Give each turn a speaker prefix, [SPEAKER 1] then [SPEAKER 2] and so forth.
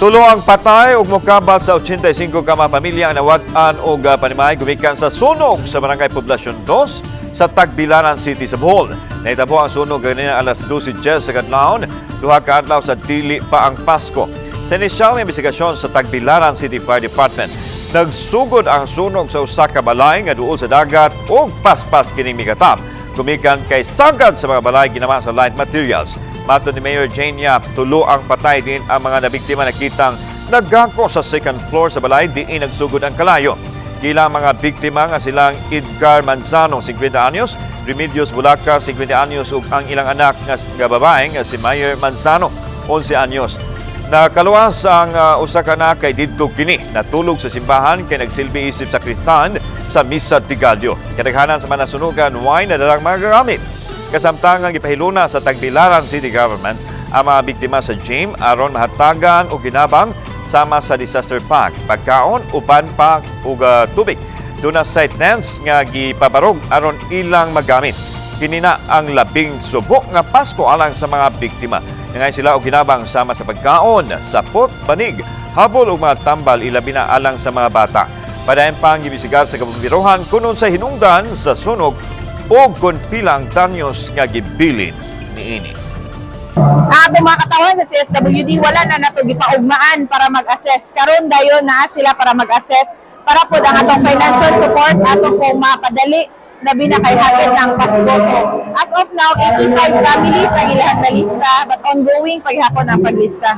[SPEAKER 1] Tulo ang patay ug mokabat sa 85 ka mga pamilya ang nawad-an og panimay gumikan sa sunog sa Barangay Poblasyon 2 sa Tagbilaran City sa Bohol. Nahitabo ang sunog ganina alas 12:10 sa kadlawon, duha ka adlaw sa dili pa ang Pasko. Sa inisyal nga investigasyon sa Tagbilaran City Fire Department, nagsugod ang sunog sa usa ka balay nga duol sa dagat ug paspas kining migatap. Gumikan kay sagad sa mga balay ginawa sa light materials. Mato ni Mayor Jane Yap, tulo ang patay din ang mga nabiktima nakitang nagako sa second floor sa balay diin nagsugod ang kalayo. Kilang mga biktima nga silang Edgar Manzano, 50 anyos, Remedios Bulacar, 50 anyos ug ang ilang anak nga babae nga si Mayer Manzano, 11 anyos. Nakaluwas ang usa ka anak kay didto kini natulog sa simbahan kay nagsilbi isip sa Kristan sa Misa Tigalio. Kadaghanan sa mga nasunugan way nadalang mga gamit. Kasamtangan gipahiluna sa Tagbilaran City Government ang mga biktima sa gym aron mahatagan o ginabang sama sa disaster pack, pagkaon, uban pa ug tubig. Duna site tents nga gipabarog aron ilang magamit. Kinina ang labing subok nga Pasko alang sa mga biktima. Ngay sila og ginabang sama sa pagkaon, sapot, banig, habol ug mga tambal ilabi na alang sa mga bata. Padayon pang gibisigar sa kabumbirohan kunon sa hinungdan sa sunog o kung pilang tanyos nga gibilin niini.
[SPEAKER 2] Atong mga katawan sa CSWD wala na nato gipaugmaan para mag-assess. Karon dayon naa sila para mag-assess para po ang atong financial support atong kung mapadali labi na kay hatid ng Pasko. As of now, 85 families ang ilang na lista but ongoing paghapon ang paglista.